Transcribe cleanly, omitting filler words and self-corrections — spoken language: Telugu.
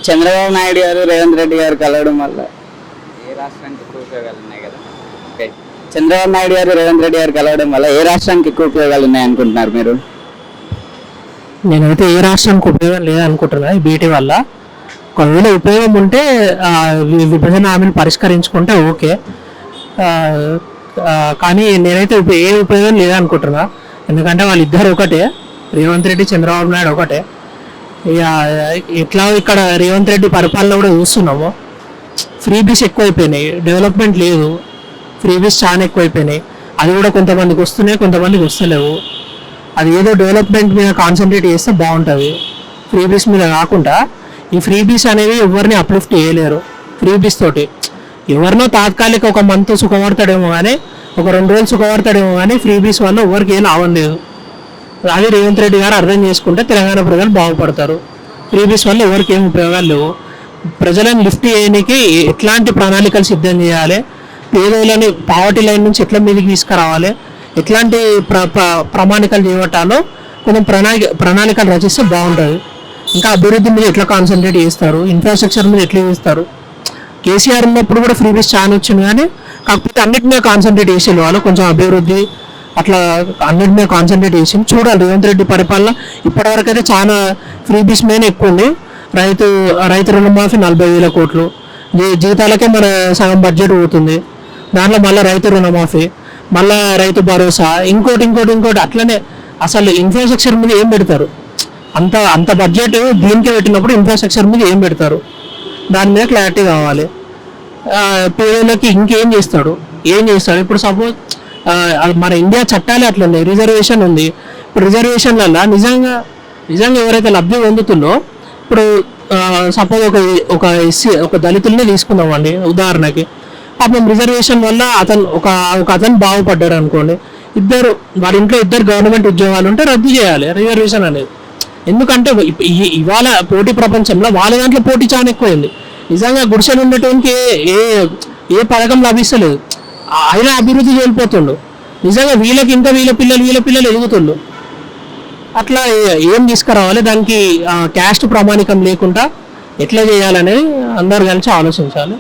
చంద్రబాబు నాయుడు గారు రేవంత్ రెడ్డి గారు కలవడం వల్ల ఏ రాష్ట్రానికి ఎక్కువ ఉపయోగాలు ఉన్నాయి కదా? చంద్రబాబు నాయుడు గారు రేవంత్ రెడ్డి గారు కలవడం వల్ల ఏ రాష్ట్రానికి ఎక్కువ ఉపయోగాలు ఉన్నాయి అనుకుంటున్నారు మీరు? నేనైతే ఏ రాష్ట్రానికి ఉపయోగం లేదనుకుంటున్నా ఈ భేటీ వల్ల. ఒకవేళ ఉపయోగం ఉంటే విభజన హామీలు పరిష్కరించుకుంటే ఓకే, కానీ నేనైతే ఏ ఉపయోగం లేదనుకుంటున్నా. ఎందుకంటే వాళ్ళిద్దరు ఒకటే, రేవంత్ రెడ్డి చంద్రబాబు నాయుడు ఒకటే. ఇక ఎట్లా ఇక్కడ రేవంత్ రెడ్డి పరిపాలన కూడా చూస్తున్నాము, ఫ్రీబీస్ ఎక్కువైపోయినాయి, డెవలప్మెంట్ లేదు, ఫ్రీబీస్ చాలా ఎక్కువైపోయినాయి. అది కూడా కొంతమందికి వస్తున్నాయి, కొంతమందికి వస్తలేవు. అది ఏదో డెవలప్మెంట్ మీద కాన్సన్ట్రేట్ చేస్తే బాగుంటుంది, ఫ్రీబీస్ మీద కాకుండా. ఈ ఫ్రీబీస్ అనేవి ఎవరిని అప్లిఫ్ట్ చేయలేరు. ఫ్రీబీస్ తోటి ఎవరినో తాత్కాలిక ఒక మంత్ సుఖపడతాడేమో కానీ, ఒక 2 రోజులు సుఖపడతాడేమో కానీ, ఫ్రీబీస్ వల్ల ఎవరికి ఏం లాభం లేదు. అది రేవంత్ రెడ్డి గారు అర్థం చేసుకుంటే తెలంగాణ ప్రజలు బాగుపడతారు. ఫ్రీబీస్ వల్ల ఎవరికి ఏం ఉపయోగాలు లేవు. ప్రజలను లిఫ్ట్ చేయడానికి ఎట్లాంటి ప్రణాళికలు సిద్ధం చేయాలి, పేదోళ్ళని పావర్టీ లైన్ నుంచి ఎట్లా మీదకి తీసుకురావాలి, ఎట్లాంటి ప్రమాణికలు చేపట్టాలో కొంచెం ప్రణాళికలు రచిస్తే బాగుంటుంది. ఇంకా అభివృద్ధి మీద ఎట్లా కాన్సన్ట్రేట్ చేస్తారు, ఇన్ఫ్రాస్ట్రక్చర్ మీద ఎట్లా చేస్తారు. కేసీఆర్ ఉన్నప్పుడు కూడా ఫ్రీబీస్ చాలా వచ్చింది, కానీ కాకపోతే అన్నిటి మీద కాన్సన్ట్రేట్ చేసే వాళ్ళు కొంచెం అభివృద్ధి అట్లా అన్నిటి మీద కాన్సన్ట్రేట్ చేసి చూడాలి. రేవంత్ రెడ్డి పరిపాలన ఇప్పటివరకు అయితే చాలా ఫ్రీబీస్ మీద ఎక్కువ ఉంది. రైతు రుణమాఫీ 40,000 కోట్లు, జీతాలకే మన సగం బడ్జెట్ పోతుంది. దాంట్లో మళ్ళీ రైతు రుణమాఫీ, మళ్ళీ రైతు భరోసా, ఇంకోటి అట్లనే. అసలు ఇన్ఫ్రాస్ట్రక్చర్ మీద ఏం పెడతారు? అంత బడ్జెట్ దీనికే పెట్టినప్పుడు ఇన్ఫ్రాస్ట్రక్చర్ మీద ఏం పెడతారు? దాని మీద క్లారిటీ కావాలి. పేదలకి ఇంకేం చేస్తాడు? ఇప్పుడు సపోజ్ మన ఇండియా చట్టాలే అట్లున్నాయి, రిజర్వేషన్ ఉంది. ఇప్పుడు రిజర్వేషన్లలో నిజంగా ఎవరైతే లబ్ధి పొందుతుందో, ఇప్పుడు సపోజ్ ఒక ఎస్సీ ఒక దళితుల్ని తీసుకుందామండి ఉదాహరణకి. పాపం రిజర్వేషన్ వల్ల అతను బాగుపడ్డాడు అనుకోండి, వారి ఇంట్లో ఇద్దరు గవర్నమెంట్ ఉద్యోగాలు ఉంటే రద్దు చేయాలి రిజర్వేషన్ అనేది. ఎందుకంటే ఇవాళ పోటీ ప్రపంచంలో వాళ్ళ దాంట్లో పోటీ చాలా ఎక్కువైంది. నిజంగా గుడిసెలు ఉండటానికి ఏ పథకం లభిస్తలేదు, అయినా అభివృద్ధి చేరిపోతుండు. నిజంగా వీళ్ళ పిల్లలు ఎదుగుతుండు. అట్లా ఏం తీసుకురావాలి, దానికి క్యాస్ట్ ప్రామాణికం లేకుండా ఎట్లా చేయాలనేది అందరు కలిసి ఆలోచించాలి.